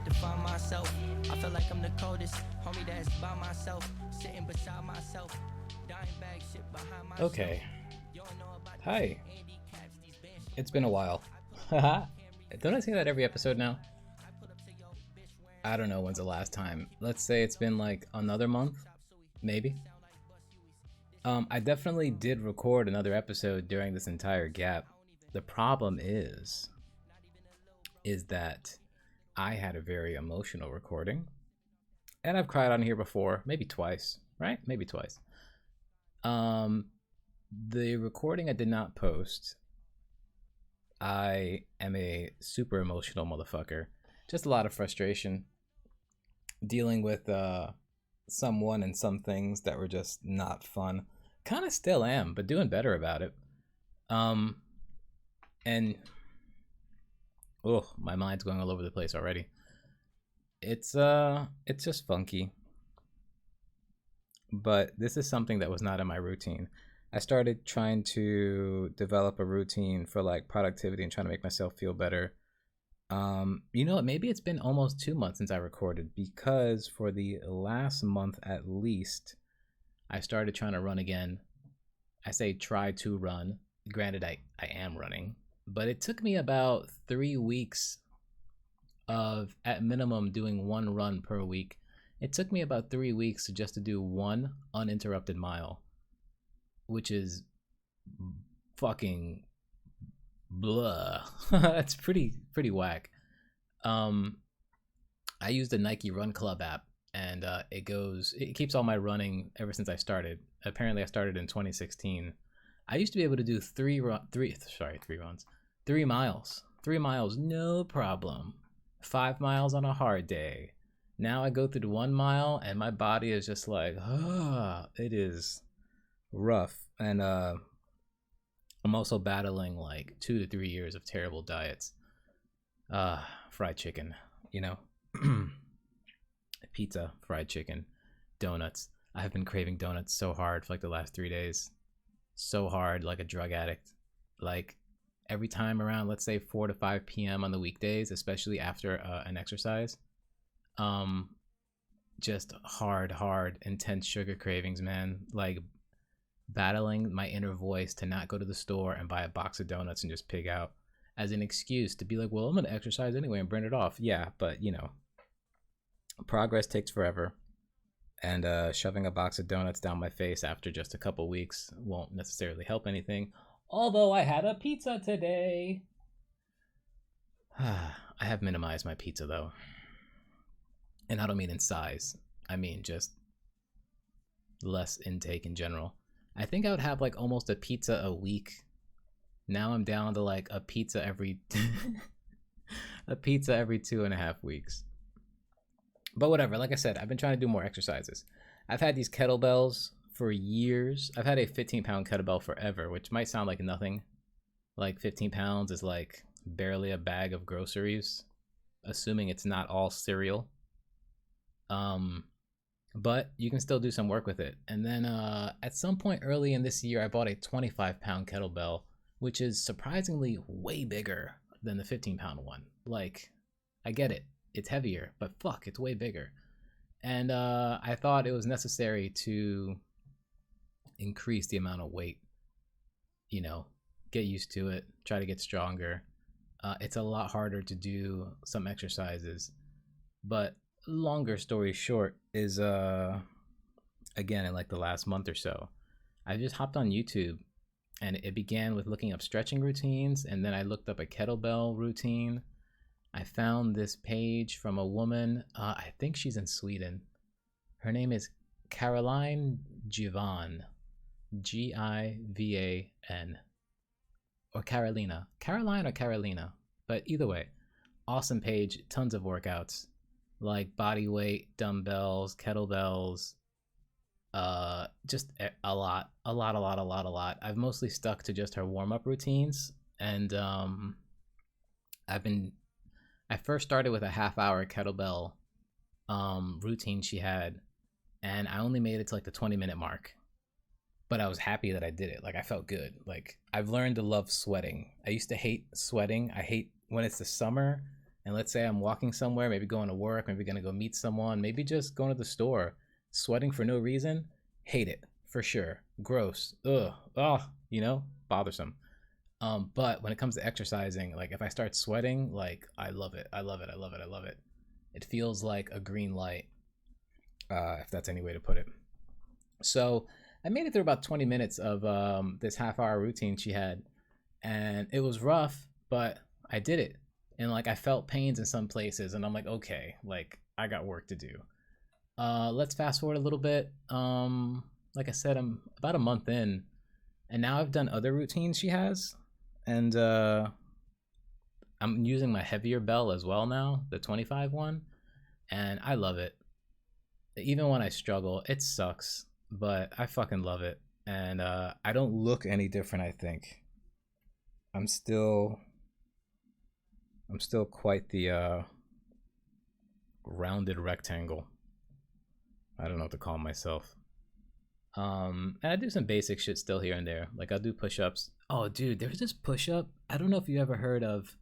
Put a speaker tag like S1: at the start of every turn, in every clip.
S1: to find myself. I feel like I'm the coldest homie that's by myself, sitting beside myself, dying bag shit behind myself.
S2: Okay. Hi. It's been a while. Haha. Don't I say that every episode now? I don't know when's the last time. Let's say it's been like another month, maybe. I definitely did record another episode during this entire gap. The problem is that I had a very emotional recording, and I've cried on here before, maybe twice, right? Maybe twice. The recording I did not post. I am a super emotional motherfucker. Just a lot of frustration dealing with someone and some things that were just not fun. Kind of still am, but doing better about it. And my mind's going all over the place already. It's just funky. But this is something that was not in my routine. I started trying to develop a routine for like productivity and trying to make myself feel better. You know what? Maybe it's been almost 2 months since I recorded, because for the last month at least, I started trying to run again. I say try to run. Granted, I am running, but it took me about 3 weeks of, at minimum, doing one run per week. It took me about 3 weeks just to do one uninterrupted mile, which is fucking blah. That's pretty whack. I use the Nike Run Club app, and it keeps all my running ever since I started. Apparently, I started in 2016. I used to be able to do 3 miles. 3 miles, no problem. 5 miles on a hard day. Now I go through the 1 mile, and my body is just like, it is rough. And I'm also battling like 2 to 3 years of terrible diets. Fried chicken, you know, pizza, fried chicken, donuts. I have been craving donuts so hard for like the last 3 days. So hard, like a drug addict. Like every time around, let's say 4 to 5 p.m. on the weekdays, especially after an exercise. Just hard, intense sugar cravings, man. Like battling my inner voice to not go to the store and buy a box of donuts and just pig out as an excuse to be like, well, I'm going to exercise anyway and burn it off. Yeah, but you know, progress takes forever. And shoving a box of donuts down my face after just a couple weeks won't necessarily help anything. Although I had a pizza today. I have minimized my pizza though. And I don't mean in size. I mean just less intake in general. I think I would have like almost a pizza a week. Now I'm down to like a pizza every a pizza every 2.5 weeks. But whatever, like I said, I've been trying to do more exercises. I've had these kettlebells for years. I've had a 15-pound kettlebell forever, which might sound like nothing. Like 15 pounds is like barely a bag of groceries, assuming it's not all cereal. But you can still do some work with it. And then at some point early in this year, I bought a 25-pound kettlebell, which is surprisingly way bigger than the 15-pound one. Like, I get it. It's heavier, but fuck, it's way bigger. And I thought it was necessary to increase the amount of weight, you know, get used to it, try to get stronger. It's a lot harder to do some exercises, but longer story short is again, in like the last month or so, I just hopped on YouTube, and it began with looking up stretching routines, and then I looked up a kettlebell routine. I found this page from a woman, I think she's in Sweden. Her name is Caroline Givan, Givan, or Carolina, Caroline or Carolina, but either way, awesome page, tons of workouts, like body weight, dumbbells, kettlebells, just a lot. I've mostly stuck to just her warm-up routines, and I first started with a half-hour kettlebell routine she had, and I only made it to like the 20-minute mark, but I was happy that I did it. Like, I felt good. Like, I've learned to love sweating. I used to hate sweating. I hate when it's the summer And let's say I'm walking somewhere, maybe going to work, maybe gonna go meet someone, maybe just going to the store, sweating for no reason, hate it for sure. Gross. Ugh. Oh, bothersome. But when it comes to exercising, like if I start sweating, like I love it. I love it. I love it. I love it. It feels like a green light, if that's any way to put it. So I made it through about 20 minutes of this half-hour routine she had, and it was rough, but I did it. And like I felt pains in some places, and I'm like, okay, like I got work to do. Let's fast forward a little bit. Like I said, I'm about a month in, and now I've done other routines she has, and I'm using my heavier bell as well now, the 25 one, and I love it. Even when I struggle, it sucks, but I fucking love it. And I don't look any different, I think. I'm still quite the rounded rectangle. I don't know what to call myself. And I do some basic shit still here and there. Like I'll do push-ups. Oh, dude, there's this push-up. I don't know if you ever heard of.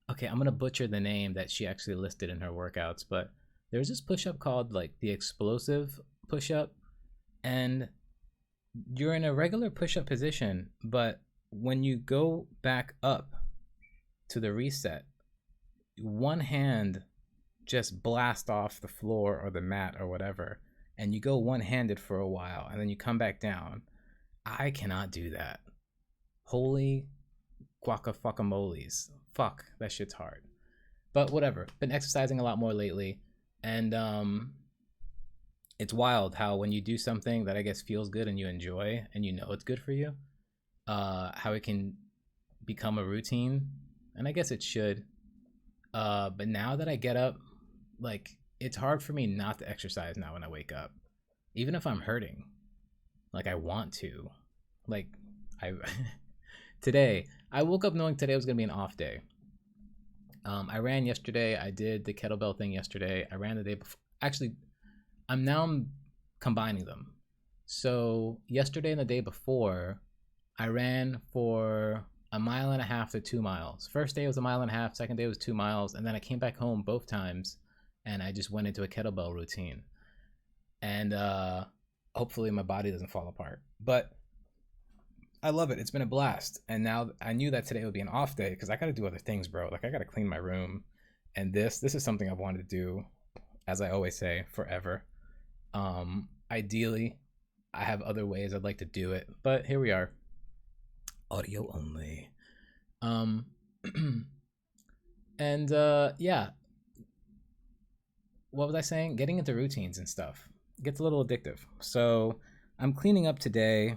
S2: Okay, I'm gonna butcher the name that she actually listed in her workouts, but there's this push-up called like the explosive push-up, and you're in a regular push-up position, but when you go back up to the reset, one hand just blast off the floor or the mat or whatever, and you go one-handed for a while, and then you come back down. I cannot do that. Holy guacafuckamoles. Fuck, that shit's hard. But whatever. Been exercising a lot more lately, and it's wild how when you do something that I guess feels good and you enjoy and you know it's good for you, how it can become a routine. And I guess it should. But now that I get up, like it's hard for me not to exercise now when I wake up, even if I'm hurting. Like I want to. Like I today I woke up knowing today was gonna be an off day. I ran yesterday. I did the kettlebell thing yesterday. I ran the day before. Actually, I'm combining them. So yesterday and the day before, I ran for 1.5 to 2 miles. First day was 1.5 miles. Second day was 2 miles, and then I came back home both times, and I just went into a kettlebell routine. And hopefully my body doesn't fall apart. But I love it. It's been a blast. And now I knew that today would be an off day because I got to do other things, bro. Like I got to clean my room. And this is something I've wanted to do, as I always say, forever. Ideally, I have other ways I'd like to do it, but here we are. Audio only. And yeah. What was I saying? Getting into routines and stuff gets a little addictive. So I'm cleaning up today,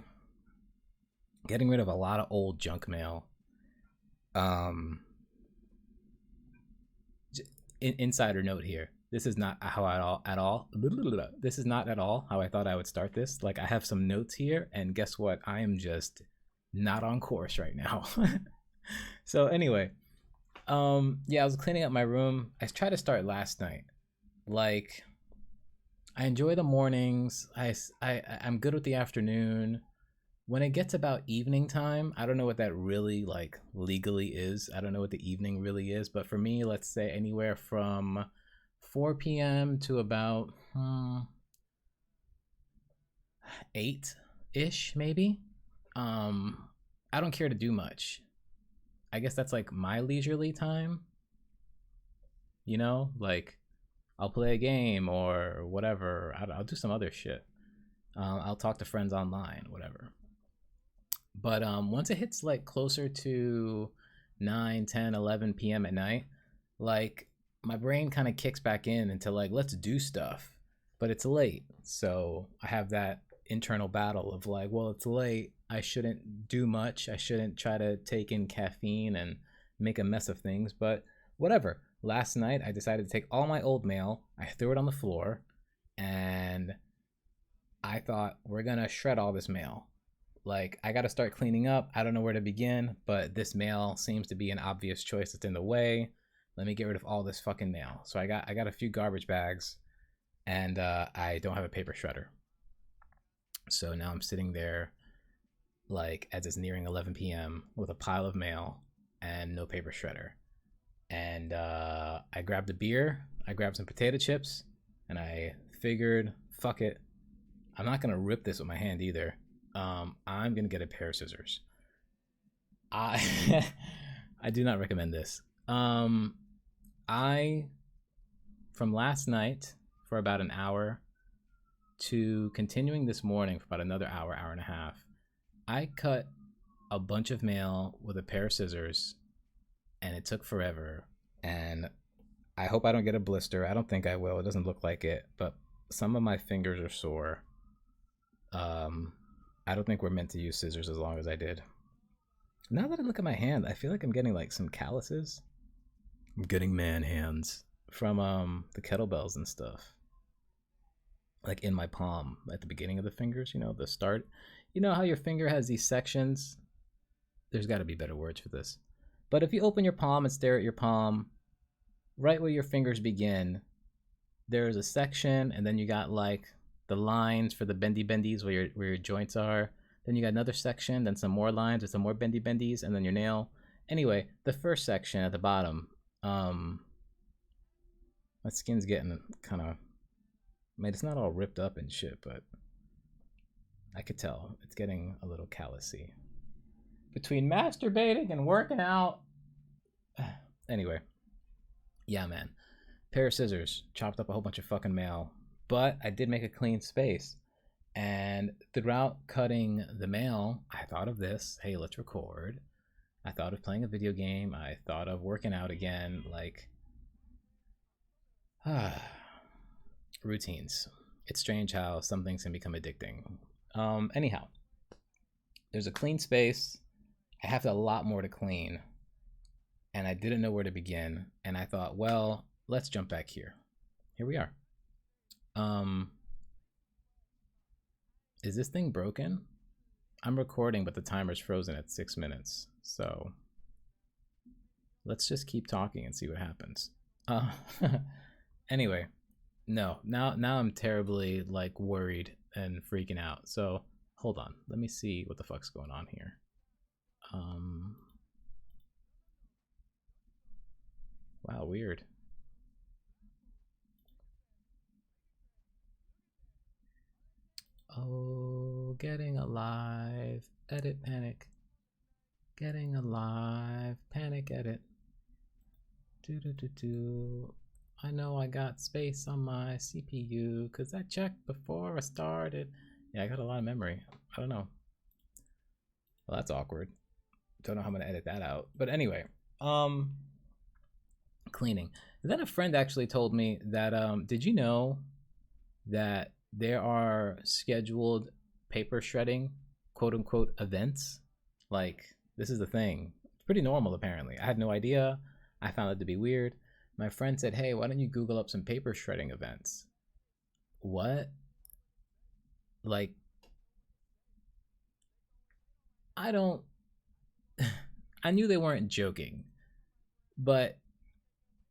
S2: getting rid of a lot of old junk mail. Insider note here. This is not how at all. This is not at all how I thought I would start this. Like I have some notes here, and guess what? I am just not on course right now. So anyway, yeah, I was cleaning up my room. I tried to start last night. Like, I enjoy the mornings. I'm good with the afternoon. When it gets about evening time, I don't know what that really like legally is. I don't know what the evening really is, but for me, let's say anywhere from 4 p.m. to about 8-ish, maybe. I don't care to do much. I guess that's like my leisurely time. Like I'll play a game or whatever. I'll do some other shit. I'll talk to friends online, whatever. But once it hits like closer to 9, 10, 11 p.m. at night, like my brain kind of kicks back in into like, let's do stuff. But it's late. So I have that internal battle of like, well, it's late. I shouldn't do much. I shouldn't try to take in caffeine and make a mess of things. But whatever. Last night, I decided to take all my old mail. I threw it on the floor. And I thought, we're going to shred all this mail. Like, I got to start cleaning up. I don't know where to begin, but this mail seems to be an obvious choice that's in the way. Let me get rid of all this fucking mail. So I got a few garbage bags, and I don't have a paper shredder. So now I'm sitting there, like, as it's nearing 11 p.m. with a pile of mail and no paper shredder. And I grabbed a beer, I grabbed some potato chips, and I figured, fuck it, I'm not gonna rip this with my hand either. I'm gonna get a pair of scissors. I I do not recommend this. I from last night for about an hour to continuing this morning for about another hour, hour and a half, I cut a bunch of mail with a pair of scissors, and it took forever. And I hope I don't get a blister. I don't think I will. It doesn't look like it, but some of my fingers are sore. I don't think we're meant to use scissors as long as I did. Now that I look at my hand, I feel like I'm getting like some calluses. I'm getting man hands from the kettlebells and stuff. Like in my palm at the beginning of the fingers, you know, the start. You know how your finger has these sections? There's got to be better words for this. But if you open your palm and stare at your palm, right where your fingers begin, there's a section, and then you got like the lines for the bendy bendies where your joints are. Then you got another section, then some more lines with some more bendy bendies, and then your nail. Anyway, the first section at the bottom, my skin's getting kind of, I mean, it's not all ripped up and shit, but I could tell it's getting a little callousy. Between masturbating and working out. Anyway, yeah, man. Pair of scissors, chopped up a whole bunch of fucking mail, but I did make a clean space. And throughout cutting the mail, I thought of this. Hey, let's record. I thought of playing a video game. I thought of working out again. Like, routines. It's strange how some things can become addicting. Anyhow, there's a clean space. I have a lot more to clean. And I didn't know where to begin. And I thought, well, let's jump back here. Here we are. Is this thing broken? I'm recording, but the timer's frozen at 6 minutes. So let's just keep talking and see what happens. Anyway, no, now I'm terribly like worried and freaking out. So hold on, let me see what the fuck's going on here. Wow, weird. Oh, getting alive. Edit panic. Getting alive. Panic edit. Do. I know I got space on my CPU because I checked before I started. Yeah, I got a lot of memory. I don't know. Well, that's awkward. Don't know how I'm gonna edit that out. But anyway, cleaning. And then a friend actually told me that did you know that there are scheduled paper shredding quote unquote events? Like, this is the thing. It's pretty normal apparently. I had no idea. I found it to be weird. My friend said, hey, why don't you Google up some paper shredding events? What? Like, I don't. I knew they weren't joking, but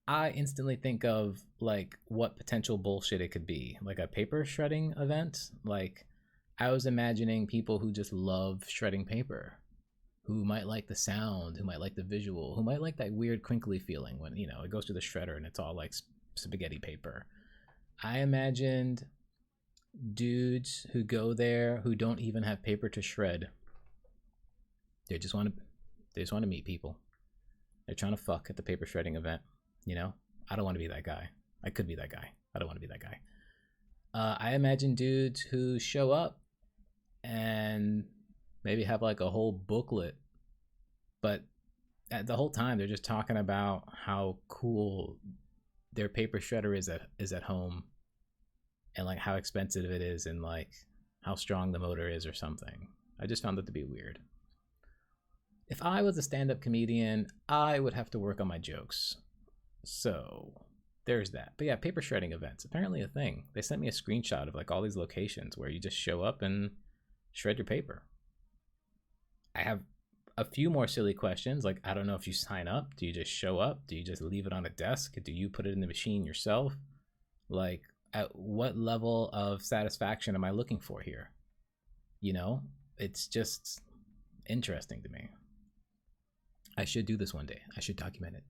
S2: I instantly think of like what potential bullshit it could be. Like a paper shredding event. Like, I was imagining people who just love shredding paper, who might like the sound, who might like the visual, who might like that weird crinkly feeling when, you know, it goes to the shredder and it's all like spaghetti paper. I imagined dudes who go there who don't even have paper to shred. They just want to meet people. They're trying to fuck at the paper shredding event. You know, I don't want to be that guy. I could be that guy. I don't want to be that guy. I imagine dudes who show up and maybe have like a whole booklet, but the whole time they're just talking about how cool their paper shredder is at home, and like how expensive it is, and like how strong the motor is or something. I just found it to be weird. If I was a stand-up comedian, I would have to work on my jokes. So there's that. But yeah, paper shredding events, apparently a thing. They sent me a screenshot of like all these locations where you just show up and shred your paper. I have a few more silly questions. Like, I don't know if you sign up. Do you just show up? Do you just leave it on a desk? Do you put it in the machine yourself? Like, at what level of satisfaction am I looking for here? You know, it's just interesting to me. I should do this one day. I should document it.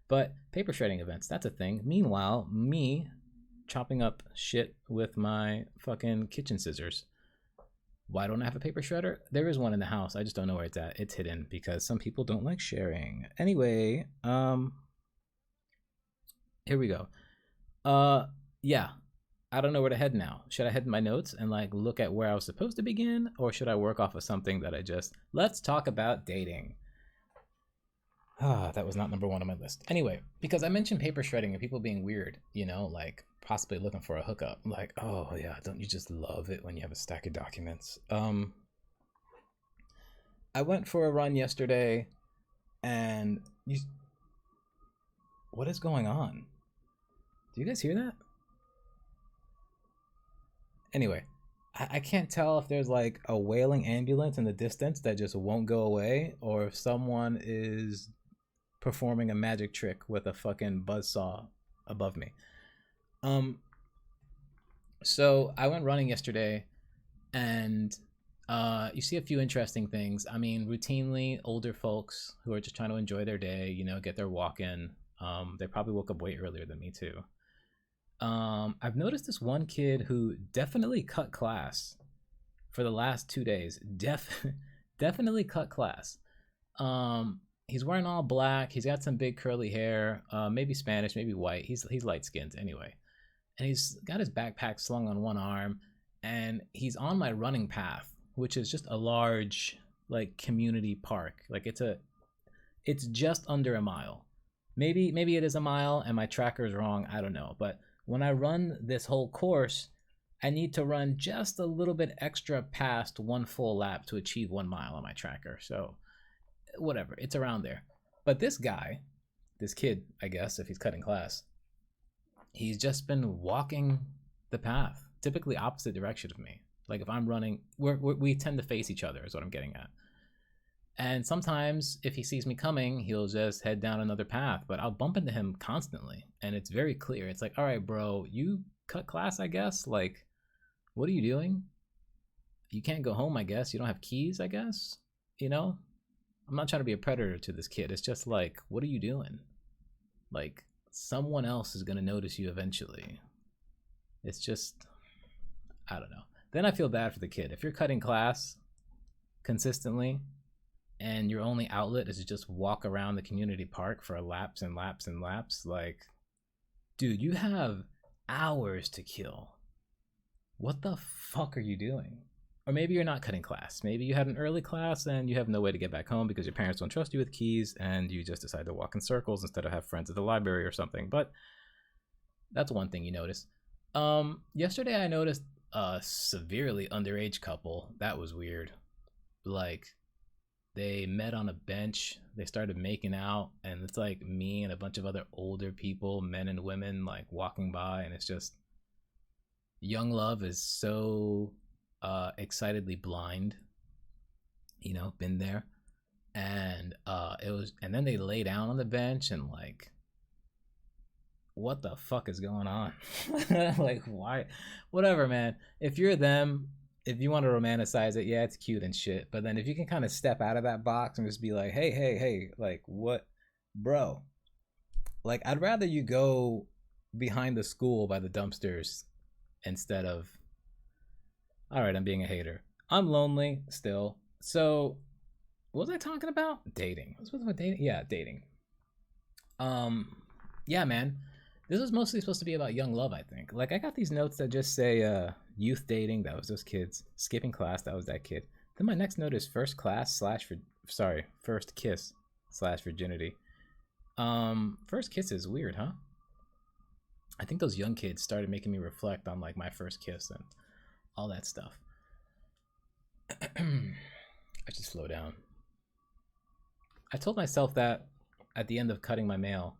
S2: But paper shredding events, that's a thing. Meanwhile, me chopping up shit with my fucking kitchen scissors. Why don't I have a paper shredder? There is one in the house. I just don't know where it's at. It's hidden because some people don't like sharing. Anyway, here we go. Yeah. I don't know where to head now. Should I head in my notes and like look at where I was supposed to begin, or should I work off of something that I just let's talk about dating? Ah, that was not number one on my list. Anyway, because I mentioned paper shredding and people being weird, you know, like possibly looking for a hookup. Like, oh yeah, don't you just love it when you have a stack of documents? I went for a run yesterday, and what is going on? Do you guys hear that? Anyway, I can't tell if there's like a wailing ambulance in the distance that just won't go away, or if someone is performing a magic trick with a fucking buzzsaw above me. So I went running yesterday, and you see a few interesting things. I mean, routinely older folks who are just trying to enjoy their day, you know, get their walk in. They probably woke up way earlier than me too. I've noticed this one kid who definitely cut class for the last 2 days. Definitely cut class. He's wearing all black. He's got some big curly hair. Maybe Spanish, maybe white. He's light skinned anyway. And he's got his backpack slung on one arm, and he's on my running path, which is just a large like community park. Like it's just under a mile. Maybe it is a mile and my tracker is wrong. I don't know. But when I run this whole course, I need to run just a little bit extra past one full lap to achieve 1 mile on my tracker. So whatever, it's around there. But this guy, this kid, I guess, if he's cutting class, he's just been walking the path, typically opposite direction of me. Like if I'm running, we tend to face each other is what I'm getting at. And sometimes if he sees me coming, he'll just head down another path, but I'll bump into him constantly. And it's very clear. It's like, all right, bro, you cut class, I guess? Like, what are you doing? You can't go home, I guess. You don't have keys, I guess? You know? I'm not trying to be a predator to this kid. It's just like, what are you doing? Like, someone else is going to notice you eventually. It's just, I don't know. Then I feel bad for the kid. If you're cutting class consistently and your only outlet is to just walk around the community park for laps and laps and laps, like, dude, you have hours to kill. What the fuck are you doing? Or maybe you're not cutting class. Maybe you had an early class and you have no way to get back home because your parents don't trust you with keys and you just decide to walk in circles instead of have friends at the library or something. But that's one thing you notice. Yesterday I noticed a severely underage couple. That was weird. Like, they met on a bench, they started making out, and it's like me and a bunch of other older people, men and women, like walking by, and it's just, young love is so excitedly blind, you know, been there. And and then they lay down on the bench, and like, what the fuck is going on? Like, why? Whatever, man. If you're them, if you want to romanticize it, yeah, it's cute and shit. But then if you can kind of step out of that box and just be like, hey, like, what, bro? Like, I'd rather you go behind the school by the dumpsters instead of, all right, I'm being a hater. I'm lonely still. So, what was I talking about? Dating. What was about dating? Yeah, dating. Yeah, man. This was mostly supposed to be about young love, I think. Like, I got these notes that just say youth dating. That was those kids. Skipping class. That was that kid. Then my next note is first kiss / virginity. First kiss is weird, huh? I think those young kids started making me reflect on like my first kiss and all that stuff. I should slow down. I told myself that at the end of cutting my mail.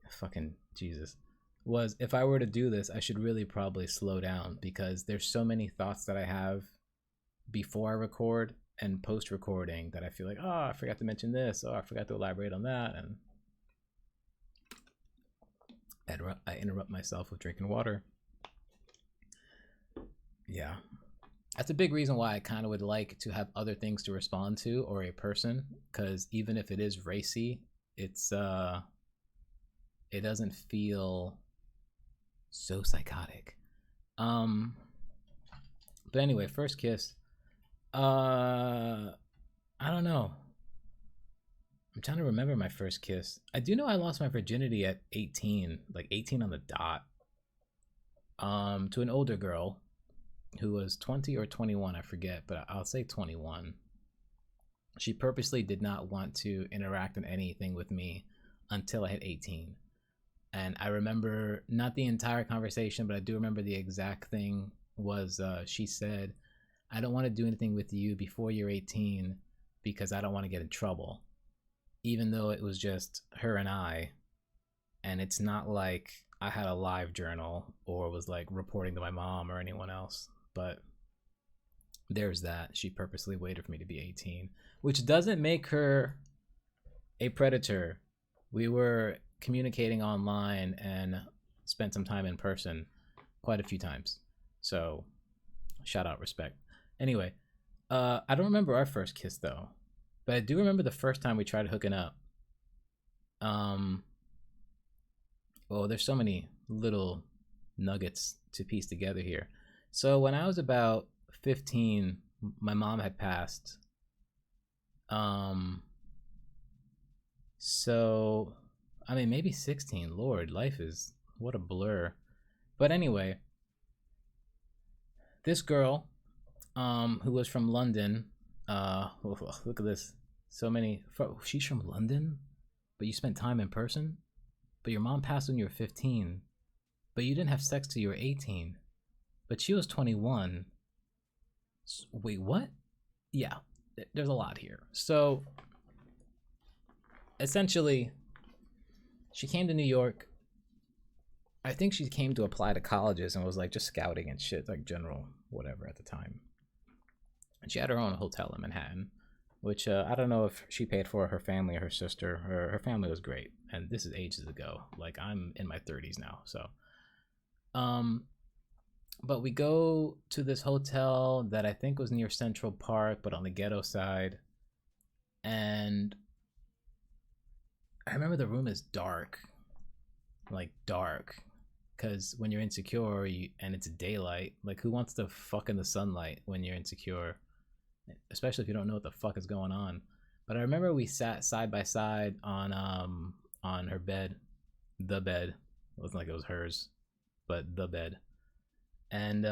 S2: Fucking Jesus. Was if I were to do this, I should really probably slow down because there's so many thoughts that I have before I record and post recording that I feel like, oh, I forgot to mention this, oh, I forgot to elaborate on that, and I interrupt myself with drinking water. Yeah. That's a big reason why I kind of would like to have other things to respond to or a person, because even if it is racy, It's it doesn't feel so psychotic. Um, but anyway, first kiss. Uh, I don't know. I'm trying to remember my first kiss. I do know I lost my virginity at 18, like 18 on the dot. To an older girl who was 20 or 21, I forget, but I'll say 21. She purposely did not want to interact in anything with me until I hit 18. And I remember not the entire conversation, but I do remember the exact thing was she said, I don't want to do anything with you before you're 18 because I don't want to get in trouble. Even though it was just her and I, and it's not like I had a live journal or was like reporting to my mom or anyone else. But there's that. She purposely waited for me to be 18, which doesn't make her a predator. We were communicating online and spent some time in person quite a few times. So, shout out, respect. Anyway, I don't remember our first kiss though, but I do remember the first time we tried hooking up. Um, well, there's so many little nuggets to piece together here. So when I was about 15, my mom had passed. Um, so I mean, maybe 16. Lord, life is what a blur. But anyway, this girl, who was from London, look at this. So many. She's from London, but you spent time in person. But your mom passed when you were 15. But you didn't have sex till you were 18. But she was 21. Wait, what? Yeah, there's a lot here. So essentially, she came to New York. I think she came to apply to colleges and was like just scouting and shit, like general whatever at the time. And she had her own hotel in Manhattan, which I don't know if she paid for her family or her sister. Her family was great, and this is ages ago. Like I'm in my 30s now, so. But we go to this hotel that I think was near Central Park, but on the ghetto side, and I remember the room is dark, like dark, because when you're insecure and it's daylight, like who wants to fuck in the sunlight when you're insecure, especially if you don't know what the fuck is going on. But I remember we sat side by side on her bed, the bed. It wasn't like it was hers, but the bed. And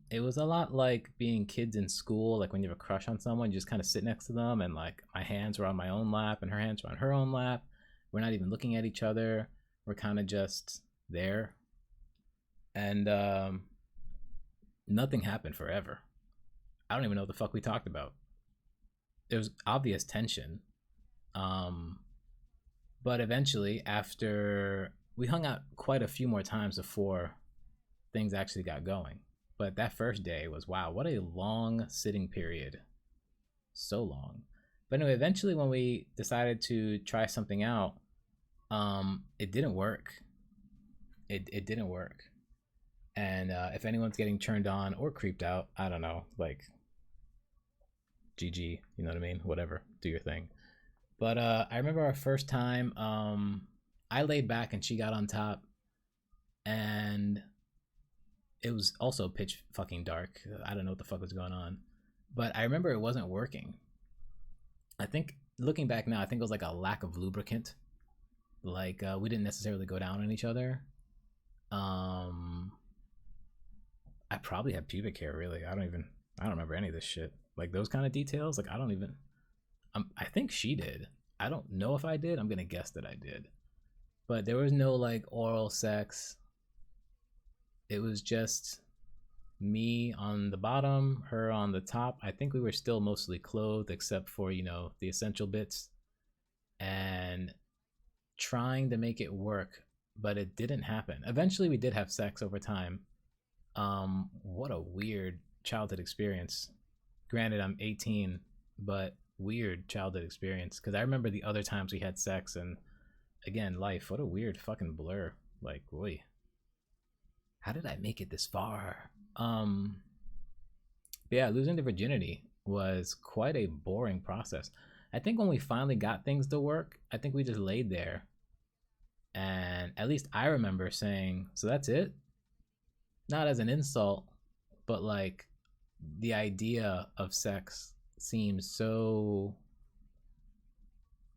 S2: it was a lot like being kids in school, like when you have a crush on someone, you just kind of sit next to them, and like my hands were on my own lap and her hands were on her own lap. We're not even looking at each other. We're kind of just there. And nothing happened forever. I don't even know what the fuck we talked about. There was obvious tension. Um, but eventually, after we hung out quite a few more times before things actually got going. But that first day was, wow, what a long sitting period. So long. But anyway, eventually when we decided to try something out, it didn't work. It didn't work. And if anyone's getting turned on or creeped out, I don't know, like GG, you know what I mean? Whatever, do your thing. But I remember our first time, I laid back and she got on top, and it was also pitch fucking dark. I don't know what the fuck was going on, but I remember it wasn't working. I think looking back now, I think it was like a lack of lubricant. Like we didn't necessarily go down on each other. I probably had pubic hair. Really, I don't remember any of this shit. Like those kind of details. Like I don't even. I think she did. I don't know if I did. I'm gonna guess that I did. But there was no like oral sex. It was just me on the bottom, her on the top. I think we were still mostly clothed except for, you know, the essential bits, and trying to make it work, but it didn't happen. Eventually we did have sex over time. What a weird childhood experience. Granted, I'm 18, but weird childhood experience, because I remember the other times we had sex, and again, life, what a weird fucking blur. Like, boy, how did I make it this far? But yeah, losing the virginity was quite a boring process. I think when we finally got things to work, I think we just laid there. And at least I remember saying, so that's it? Not as an insult, but like the idea of sex seems so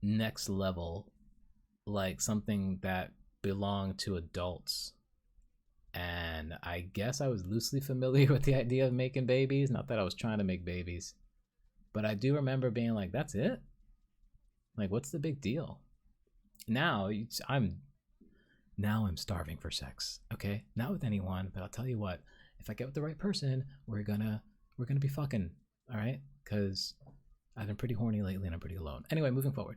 S2: next level, like something that belonged to adults. And I guess I was loosely familiar with the idea of making babies. Not that I was trying to make babies, but I do remember being like, that's it? Like, what's the big deal? Now I'm starving for sex. Okay, not with anyone, but I'll tell you what. If I get with the right person, we're gonna be fucking. All right, because I've been pretty horny lately and I'm pretty alone. Anyway, moving forward.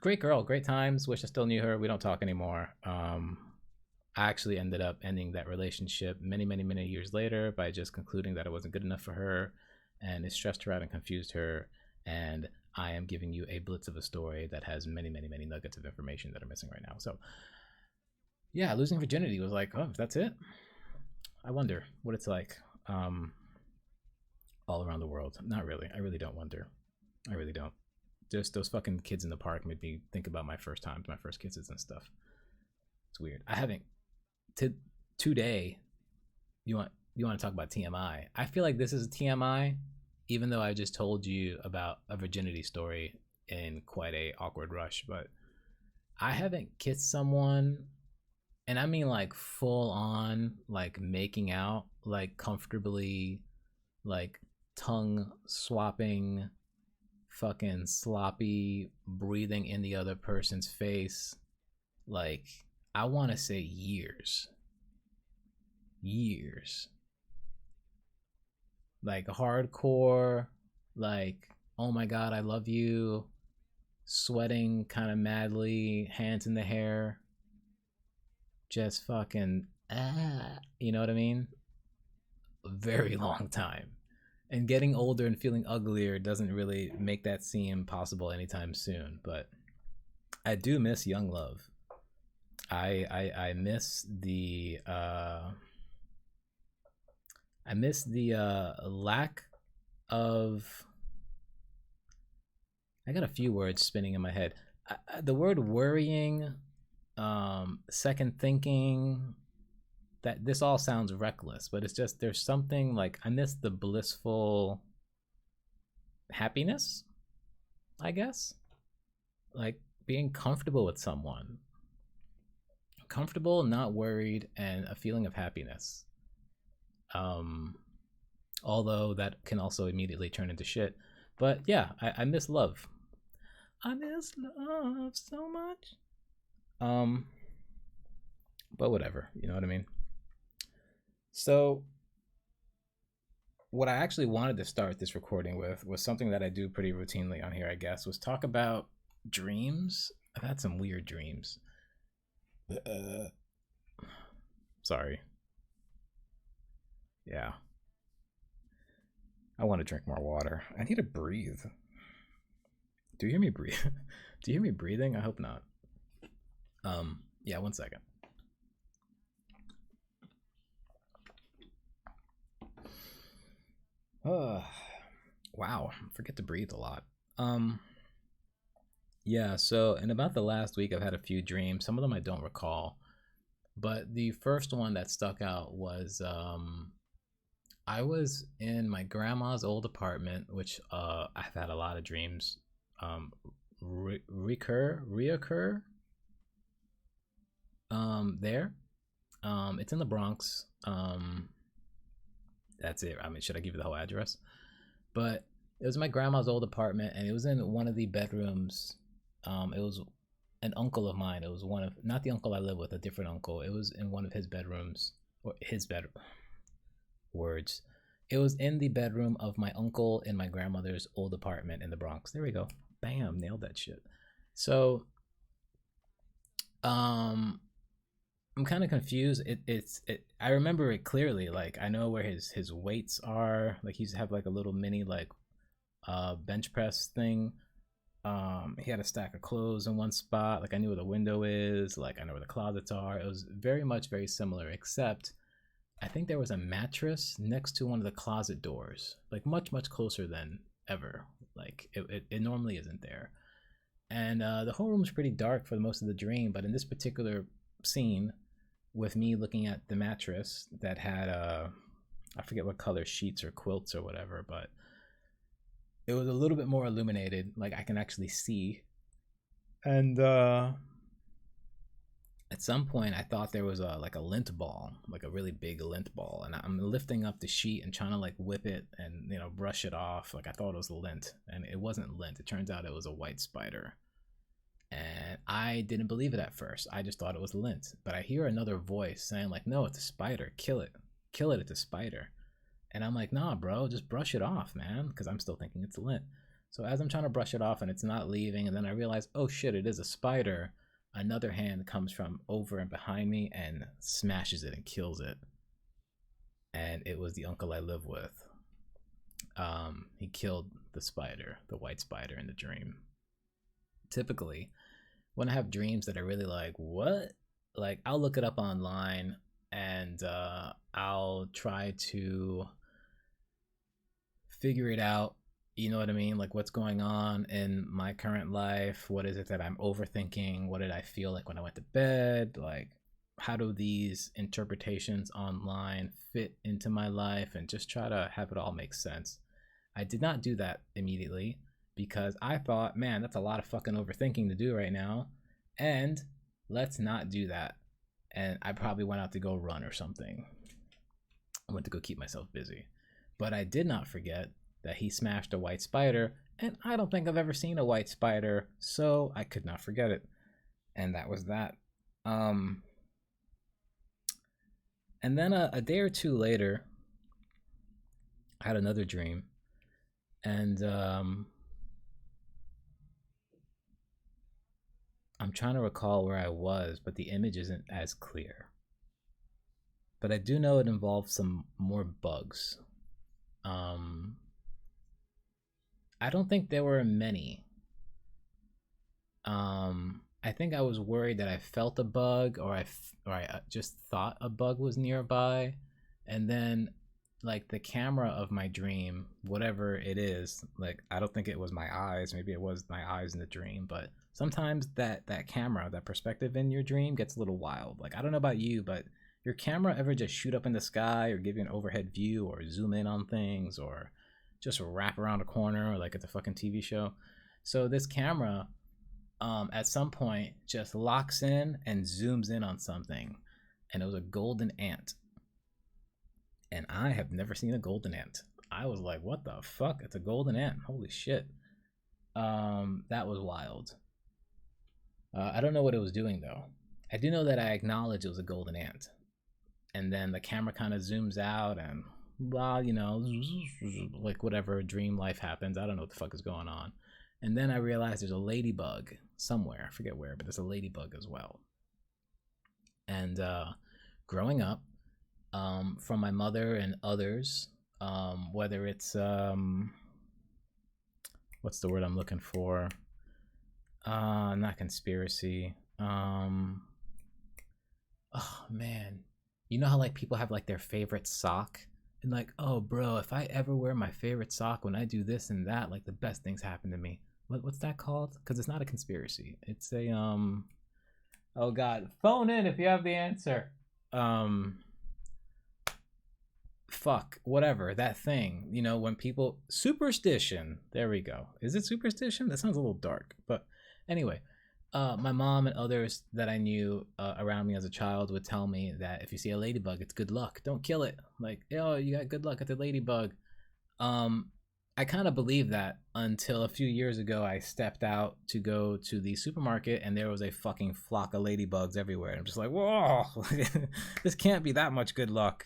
S2: Great girl, great times. Wish I still knew her. We don't talk anymore. I actually ended up ending that relationship many years later by just concluding that it wasn't good enough for her, and it stressed her out and confused her. And I am giving you a blitz of a story that has many nuggets of information that are missing right now. So yeah, losing virginity was like, oh, that's it? I wonder what it's like all around the world. Not really. I really don't wonder. I really don't. Just those fucking kids in the park made me think about my first times, my first kisses and stuff. It's weird. I haven't today. You want to talk about TMI? I feel like this is TMI, even though I just told you about a virginity story in quite a awkward rush. But I haven't kissed someone, and I mean like full on, like making out, like comfortably, like tongue swapping, fucking sloppy breathing in the other person's face. Like, I want to say years. Like hardcore, like, oh my God, I love you, sweating kind of madly, hands in the hair, just fucking, you know what I mean? A very long time. And getting older and feeling uglier doesn't really make that seem possible anytime soon, but I do miss young love. I miss the lack of. I got a few words spinning in my head. The word worrying, second thinking. That this all sounds reckless, but it's just there's something like I miss the blissful happiness, I guess. Like being comfortable with someone. Comfortable, not worried, and a feeling of happiness. Although that can also immediately turn into shit. But yeah, I miss love. I miss love so much. But whatever, you know what I mean? So what I actually wanted to start this recording with was something that I do pretty routinely on here, I guess, was talk about dreams. I've had some weird dreams. Sorry. Yeah. I want to drink more water. I need to breathe. Do you hear me breathe? Do you hear me breathing? I hope not. Yeah, 1 second. Wow, forget to breathe a lot. Yeah, so in about the last week I've had a few dreams. Some of them I don't recall. But the first one that stuck out was I was in my grandma's old apartment, which I've had a lot of dreams reoccur there. It's in the Bronx. That's it. I mean, should I give you the whole address? But it was my grandma's old apartment, and it was in one of the bedrooms. It was an uncle of mine. It was one of, not the uncle I live with, a different uncle. It was in one of his bedrooms, or his bedroom. Words. It was in the bedroom of my uncle in my grandmother's old apartment in the Bronx. There we go. Bam, nailed that shit. So, I'm kind of confused. I remember it clearly. Like I know where his weights are. Like he's have like a little mini like bench press thing. He had a stack of clothes in one spot. Like I knew where the window is. Like I know where the closets are. It was very similar, except I think there was a mattress next to one of the closet doors. Like much closer than ever. Like it normally isn't there. And the whole room's pretty dark for most of the dream, but in this particular scene, with me looking at the mattress that had I forget what color sheets or quilts or whatever, but it was a little bit more illuminated, like I can actually see. And at some point I thought there was a like a lint ball, like a really big lint ball, and I'm lifting up the sheet and trying to like whip it and brush it off. Like I thought it was lint, and it wasn't lint. It turns out it was a white spider. And I didn't believe it at first. I just thought it was lint. But I hear another voice saying like, no, it's a spider. Kill it. Kill it. It's a spider. And I'm like, nah, bro, just brush it off, man. Because I'm still thinking it's lint. So as I'm trying to brush it off and it's not leaving, and then I realize, oh shit, it is a spider. Another hand comes from over and behind me and smashes it and kills it. And it was the uncle I live with. He killed the spider, the white spider in the dream. Typically, when I have dreams that are really like, what? Like, I'll look it up online and I'll try to figure it out. You know what I mean? Like, what's going on in my current life? What is it that I'm overthinking? What did I feel like when I went to bed? Like, how do these interpretations online fit into my life? And just try to have it all make sense. I did not do that immediately because I thought, man, that's a lot of fucking overthinking to do right now. And let's not do that. And I probably went out to go run or something. I went to go keep myself busy. But I did not forget that he smashed a white spider, and I don't think I've ever seen a white spider, so I could not forget it. And that was that. And then a day or two later, I had another dream. And I'm trying to recall where I was, but the image isn't as clear. But I do know it involved some more bugs. I don't think there were many. I think I was worried that I felt a bug, or I just thought a bug was nearby, and then like the camera of my dream, whatever it is, like I don't think it was my eyes. Maybe it was my eyes in the dream, but sometimes that camera, that perspective in your dream gets a little wild. Like I don't know about you, but your camera ever just shoot up in the sky or give you an overhead view or zoom in on things or just wrap around a corner like it's a fucking TV show? So this camera at some point just locks in and zooms in on something, and it was a golden ant. And I have never seen a golden ant. I was like, what the fuck? It's a golden ant. Holy shit. That was wild. I don't know what it was doing though. I do know that I acknowledged it was a golden ant. And then the camera kind of zooms out and well, like whatever dream life happens. I don't know what the fuck is going on. And then I realized there's a ladybug somewhere. I forget where, but there's a ladybug as well. And growing up, from my mother and others, whether it's what's the word I'm looking for? Not conspiracy. Oh man, you know how like people have like their favorite sock, and like, oh bro, if I ever wear my favorite sock when I do this and that, like the best things happen to me. What's that called? Because it's not a conspiracy. It's a oh god, phone in if you have the answer. Fuck, whatever, that thing, when people, superstition, there we go. Is it superstition? That sounds a little dark, but anyway, my mom and others that I knew around me as a child would tell me that if you see a ladybug, it's good luck, don't kill it. Like, oh, you got good luck at the ladybug. I kind of believed that until a few years ago I stepped out to go to the supermarket and there was a fucking flock of ladybugs everywhere. I'm just like, whoa, this can't be that much good luck,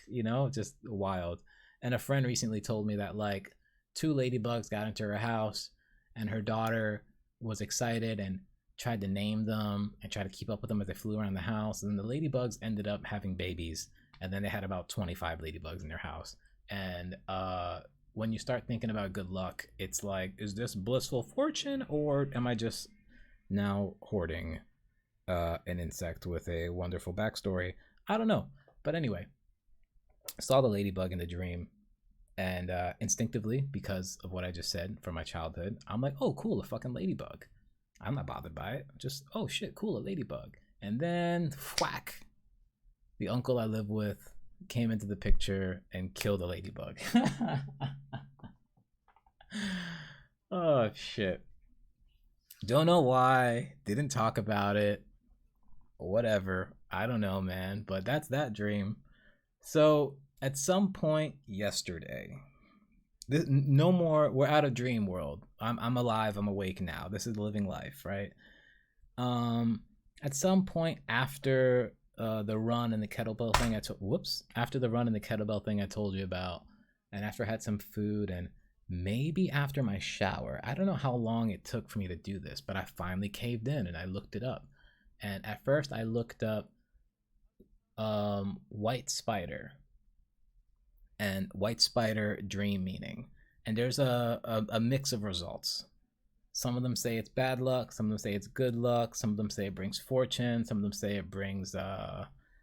S2: just wild. And a friend recently told me that like 2 ladybugs got into her house and her daughter was excited and tried to name them and try to keep up with them as they flew around the house. And the ladybugs ended up having babies. And then they had about 25 ladybugs in their house. And when you start thinking about good luck, it's like, is this blissful fortune, or am I just now hoarding an insect with a wonderful backstory? I don't know. But anyway, I saw the ladybug in the dream, And instinctively, because of what I just said from my childhood, I'm like, oh, cool, a fucking ladybug. I'm not bothered by it. Just, oh shit, cool, a ladybug. And then, whack, the uncle I live with came into the picture and killed a ladybug. Oh shit. Don't know why. Didn't talk about it. Whatever. I don't know, man. But that's that dream. So at some point yesterday, no more. We're out of dream world. I'm alive. I'm awake now. This is living life, right? Um, at some point after the run and the kettlebell thing, after the run and the kettlebell thing I told you about, and after I had some food and maybe after my shower, I don't know how long it took for me to do this, but I finally caved in and I looked it up. And at first I looked up white spider and white spider dream meaning, and there's a mix of results. Some of them say it's bad luck, some of them say it's good luck, some of them say it brings fortune, some of them say it brings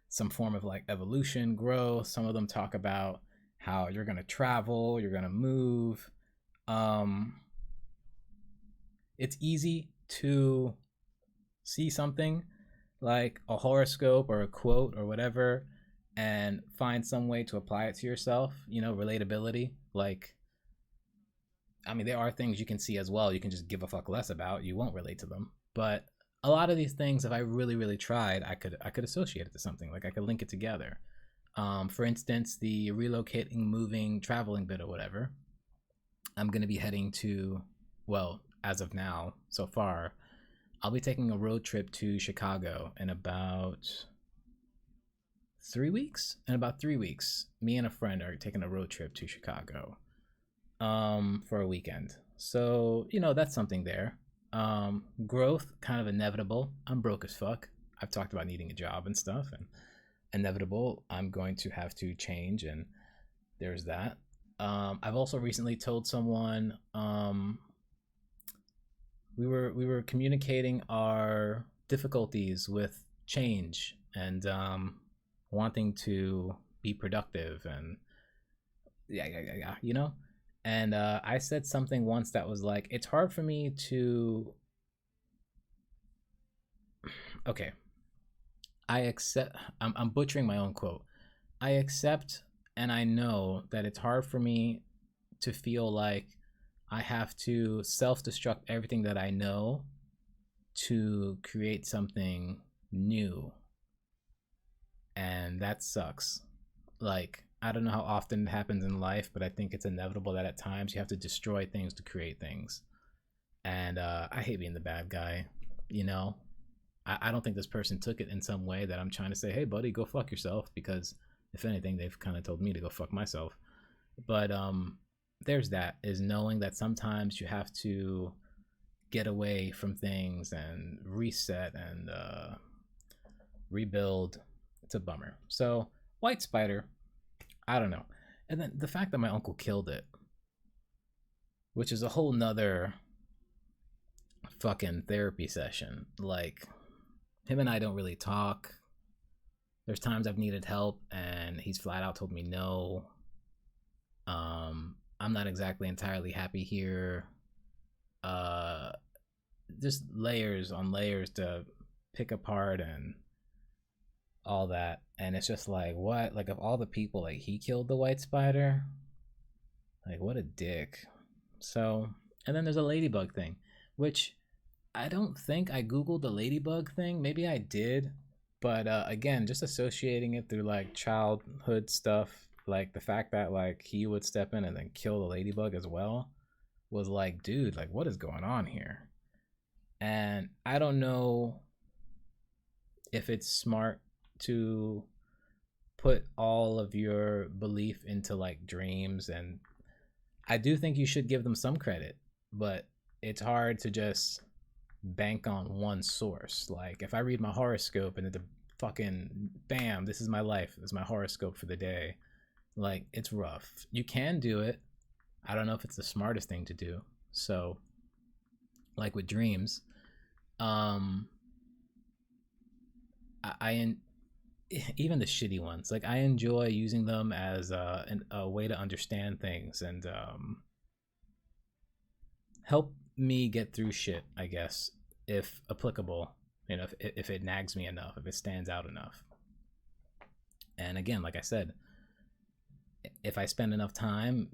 S2: some form of like evolution, growth. Some of them talk about how you're gonna travel, you're gonna move. It's easy to see something like a horoscope or a quote or whatever and find some way to apply it to yourself, relatability. Like, I mean, there are things you can see as well you can just give a fuck less about, you won't relate to them. But a lot of these things, if I really really tried, I could associate it to something. Like I could link it together. For instance, the relocating, moving, traveling bit or whatever, I'm going to be heading to, well, as of now, so far, I'll be taking a road trip to Chicago in about 3 weeks. In about 3 weeks, me and a friend are taking a road trip to Chicago for a weekend. So, that's something there. Growth, kind of inevitable. I'm broke as fuck. I've talked about needing a job and stuff, and inevitable, I'm going to have to change, and there's that. I've also recently told someone, we were communicating our difficulties with change and wanting to be productive and yeah. And I said something once that was like, it's hard for me to. Okay, I accept. I'm butchering my own quote. I accept and I know that it's hard for me to feel like I have to self-destruct everything that I know to create something new. And that sucks. Like, I don't know how often it happens in life, but I think it's inevitable that at times you have to destroy things to create things. And I hate being the bad guy, you know? I don't think this person took it in some way that I'm trying to say, hey, buddy, go fuck yourself, because if anything, they've kind of told me to go fuck myself. But there's that, is knowing that sometimes you have to get away from things and reset and rebuild. It's a bummer. So, white spider, I don't know. And then the fact that my uncle killed it, which is a whole nother fucking therapy session. Like, him and I don't really talk. There's times I've needed help and he's flat out told me no. I'm not exactly entirely happy here. Just layers on layers to pick apart and all that. And it's just like, what? Like, of all the people, like, he killed the white spider? Like, what a dick. So, and then there's a ladybug thing, which I don't think I Googled the ladybug thing. Maybe I did. But again, just associating it through like childhood stuff, like the fact that like he would step in and then kill the ladybug as well, was like, dude, like, what is going on here? And I don't know if it's smart to put all of your belief into like dreams, and I do think you should give them some credit, but it's hard to just bank on one source. Like, if I read my horoscope and the fucking bam, this is my life, this is my horoscope for the day, like, it's rough. You can do it. I don't know if it's the smartest thing to do. So, like with dreams, I even the shitty ones. Like I enjoy using them as a way to understand things and help me get through shit, I guess, if applicable. You know, if it nags me enough, if it stands out enough. And again, like I said, if I spend enough time,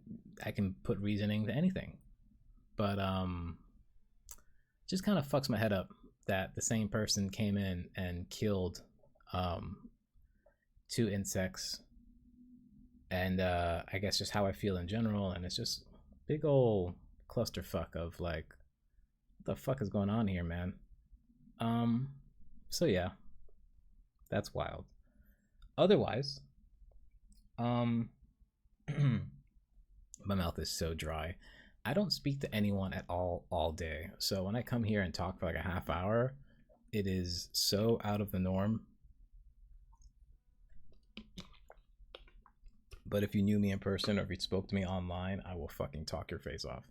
S2: I can put reasoning to anything. But just kind of fucks my head up that the same person came in and killed um, 2 insects, and I guess just how I feel in general, and it's just big old clusterfuck of like, what the fuck is going on here, man? So yeah, that's wild. Otherwise, um, my mouth is so dry. I don't speak to anyone at all day. So when I come here and talk for like a half hour, it is so out of the norm. But if you knew me in person or if you spoke to me online, I will fucking talk your face off.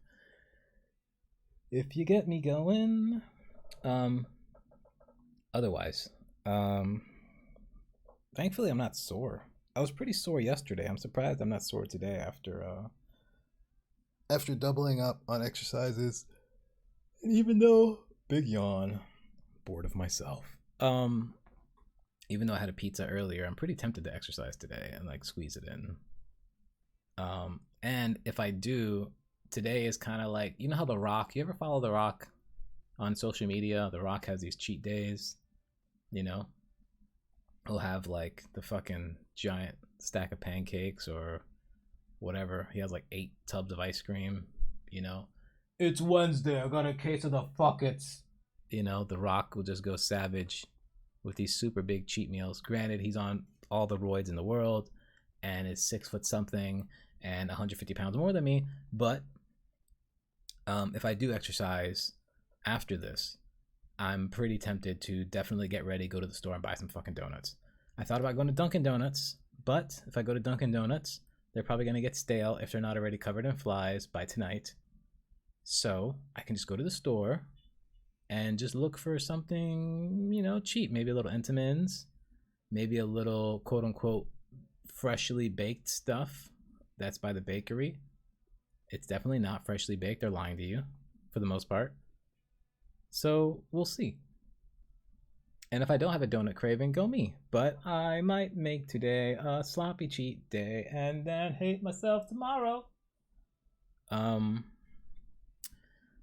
S2: If you get me going. Otherwise, thankfully I'm not sore. I was pretty sore yesterday. I'm surprised I'm not sore today after doubling up on exercises. And even though big yawn, bored of myself. Even though I had a pizza earlier, I'm pretty tempted to exercise today and like squeeze it in. And if I do, today is kind of like, you know how The Rock, you ever follow The Rock on social media? The Rock has these cheat days, you know? He'll have like the fucking giant stack of pancakes or whatever. He has like 8 tubs of ice cream, you know? It's Wednesday, I got a case of the fuckets. You know, The Rock will just go savage with these super big cheat meals. Granted, he's on all the roids in the world and is 6 foot something and 150 pounds more than me. But if I do exercise after this, I'm pretty tempted to definitely get ready, go to the store and buy some fucking donuts. I thought about going to Dunkin' Donuts, but if I go to Dunkin' Donuts, they're probably going to get stale if they're not already covered in flies by tonight. So I can just go to the store and just look for something, you know, cheap. Maybe a little Entenmann's, maybe a little quote unquote freshly baked stuff that's by the bakery. It's definitely not freshly baked. They're lying to you for the most part. So we'll see. And if I don't have a donut craving, go me. But I might make today a sloppy cheat day and then hate myself tomorrow. I've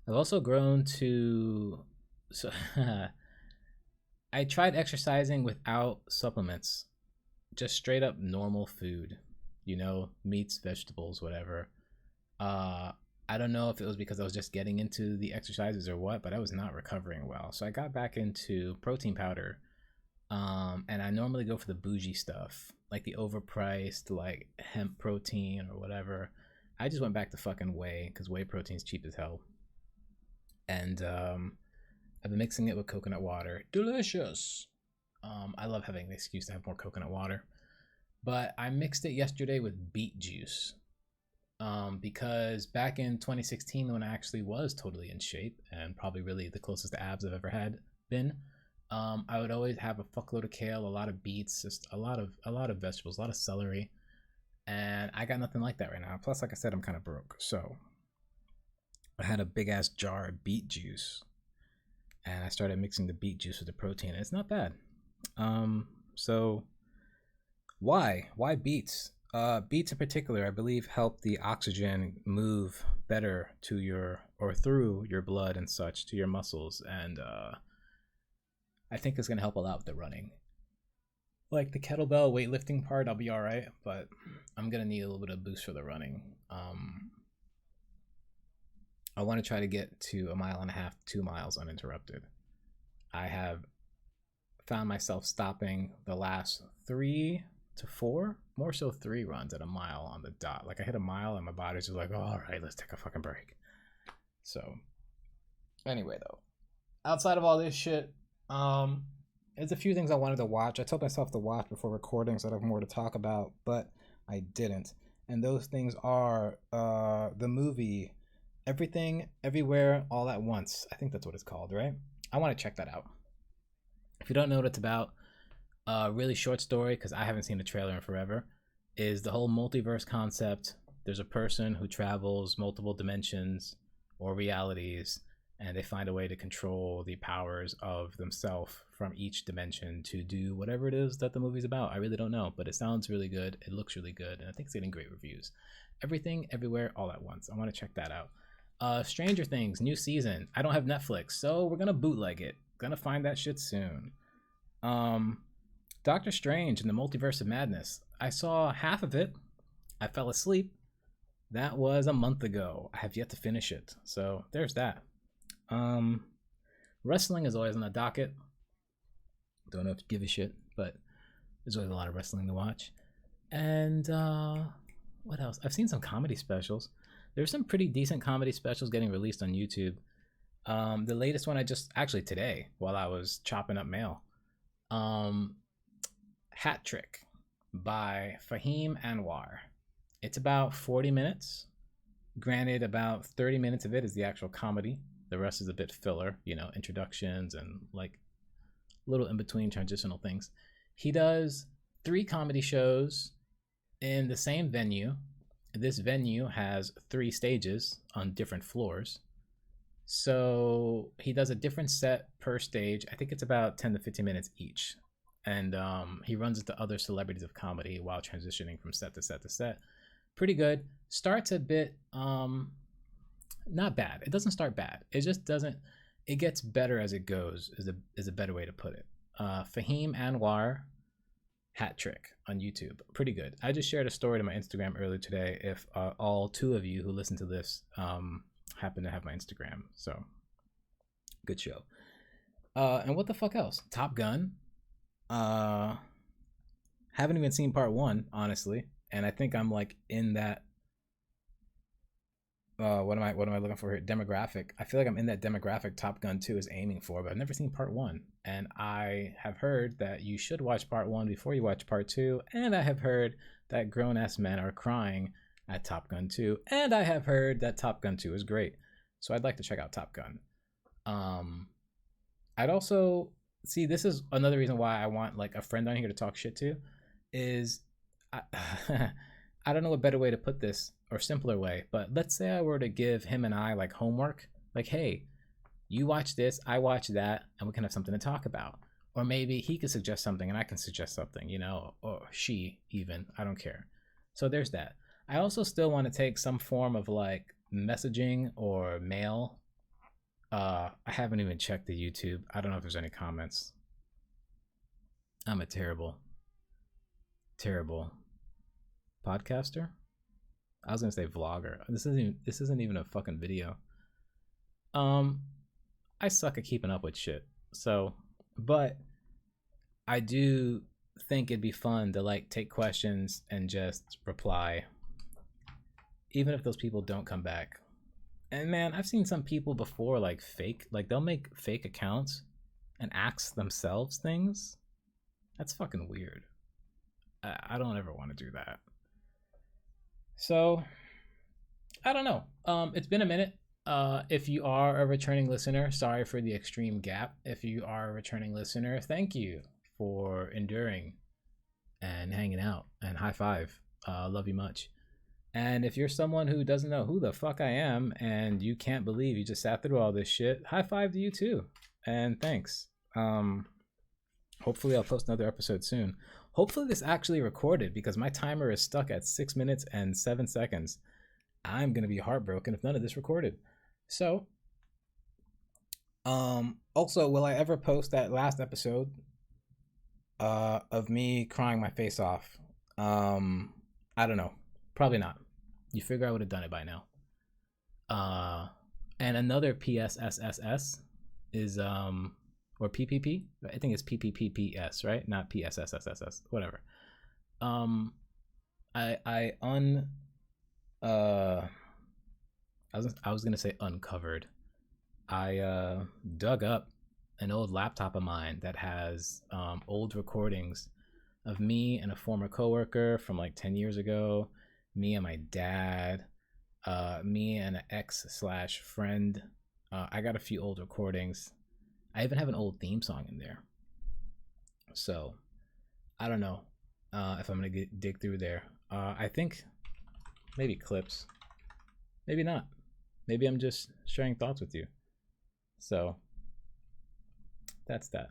S2: also grown to so I tried exercising without supplements. Just straight up normal food. You know, meats, vegetables, whatever. I don't know if it was because I was just getting into the exercises or what, but I was not recovering well. So I got back into protein powder. And I normally go for the bougie stuff, like the overpriced, like hemp protein or whatever. I just went back to fucking whey because whey protein's cheap as hell. And I've been mixing it with coconut water. Delicious. I love having the excuse to have more coconut water. But I mixed it yesterday with beet juice. Because back in 2016, when I actually was totally in shape and probably really the closest to abs I've ever had been, I would always have a fuckload of kale, a lot of beets, just a lot of vegetables, a lot of celery, and I got nothing like that right now. Plus, like I said, I'm kind of broke, so I had a big ass jar of beet juice, and I started mixing the beet juice with the protein, and it's not bad. So why beets? Beets in particular, I believe, help the oxygen move better to your or through your blood and such to your muscles, and I think it's gonna help a lot with the running. Like the kettlebell weightlifting part, I'll be all right, but I'm gonna need a little bit of boost for the running. I want to try to get to 1.5 miles, 2 miles uninterrupted. I have found myself stopping the last 3 to 4, more so 3 runs at a mile on the dot. Like I hit a mile and my body's just like, oh, all right, let's take a fucking break. So anyway, though, outside of all this shit, there's a few things I wanted to watch. I told myself to watch before recording so I have more to talk about, but I didn't. And those things are the movie Everything, Everywhere, All at Once. I think that's what it's called, right? I want to check that out. If you don't know what it's about, Really short story, because I haven't seen the trailer in forever, is the whole multiverse concept. There's a person who travels multiple dimensions or realities, and they find a way to control the powers of themselves from each dimension to do whatever it is that the movie's about. I really don't know, but it sounds really good. It looks really good, and I think it's getting great reviews. Everything, everywhere, all at once. I want to check that out. Stranger Things, new season. I don't have Netflix, so we're gonna bootleg it. Gonna find that shit soon. Doctor Strange and the Multiverse of Madness. I saw half of it. I fell asleep. That was a month ago. I have yet to finish it. So there's that. Wrestling is always on the docket. Don't know if you give a shit, but there's always a lot of wrestling to watch. And what else? I've seen some comedy specials. There's some pretty decent comedy specials getting released on YouTube. The latest one I just actually today while I was chopping up mail. Hat Trick by Fahim Anwar. It's about 40 minutes. Granted, about 30 minutes of it is the actual comedy. The rest is a bit filler, you know, introductions and like little in between transitional things. He does 3 comedy shows in the same venue. This venue has 3 stages on different floors. So he does a different set per stage. I think it's about 10 to 15 minutes each. And he runs into other celebrities of comedy while transitioning from set to set to set. Pretty good. Starts a bit not bad. It doesn't start bad. It just doesn't. It gets better as it goes. Is a better way to put it. Fahim Anwar, Hat Trick on YouTube. Pretty good. I just shared a story to my Instagram earlier today. If all 2 of you who listen to this happen to have my Instagram, so good show. And what the fuck else? Top Gun. Haven't even seen part 1, honestly, and I think I'm like in that what am I looking for here? Demographic. I feel like I'm in that demographic Top Gun 2 is aiming for, but I've never seen part 1. And I have heard that you should watch part 1 before you watch part 2, and I have heard that grown-ass men are crying at Top Gun 2, and I have heard that Top Gun 2 is great. So I'd like to check out Top Gun. I'd also see, this is another reason why I want like a friend on here to talk shit to, is I, I don't know a better way to put this or simpler way, but let's say I were to give him and I like homework, like, hey, you watch this, I watch that, and we can have something to talk about. Or maybe he could suggest something and I can suggest something, you know, or she even, I don't care. So there's that. I also still want to take some form of like messaging or mail. I haven't even checked the YouTube. I don't know if there's any comments. I'm a terrible podcaster. I was gonna say vlogger. This isn't even a fucking video. I suck at keeping up with shit. So, but I do think it'd be fun to like take questions and just reply, even if those people don't come back. And man, I've seen some people before like fake, like they'll make fake accounts and ask themselves things. That's fucking weird. I don't ever want to do that. So I don't know. It's been a minute. If you are a returning listener, sorry for the extreme gap. If you are a returning listener, thank you for enduring and hanging out, and high five. Love you much. And if you're someone who doesn't know who the fuck I am and you can't believe you just sat through all this shit, high five to you too. And thanks. Hopefully I'll post another episode soon. Hopefully this actually recorded, because my timer is stuck at 6 minutes and 7 seconds. I'm going to be heartbroken if none of this recorded. So, also, will I ever post that last episode of me crying my face off? I don't know. Probably not. You figure I would have done it by now. And another PSSSS is or PPP. I think it's PPPPS, right? Not PSSSSS. Whatever. I was gonna say uncovered. I dug up an old laptop of mine that has old recordings of me and a former coworker from like 10 years ago, me and my dad, me and an ex/friend. I got a few old recordings. I even have an old theme song in there. So I don't know if I'm gonna dig through there. I think maybe clips, maybe not. Maybe I'm just sharing thoughts with you. So that's that.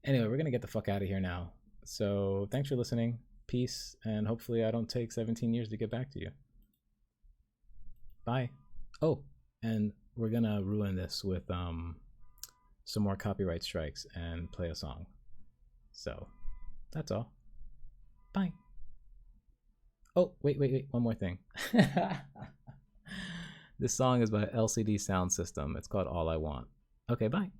S2: Anyway, we're gonna get the fuck out of here now. So thanks for listening. Peace, and hopefully I don't take 17 years to get back to you. Bye. Oh, and we're gonna ruin this with some more copyright strikes and play a song. So that's all. Bye. Oh, wait. One more thing. This song is by LCD Sound System. It's called All I Want. Okay, bye.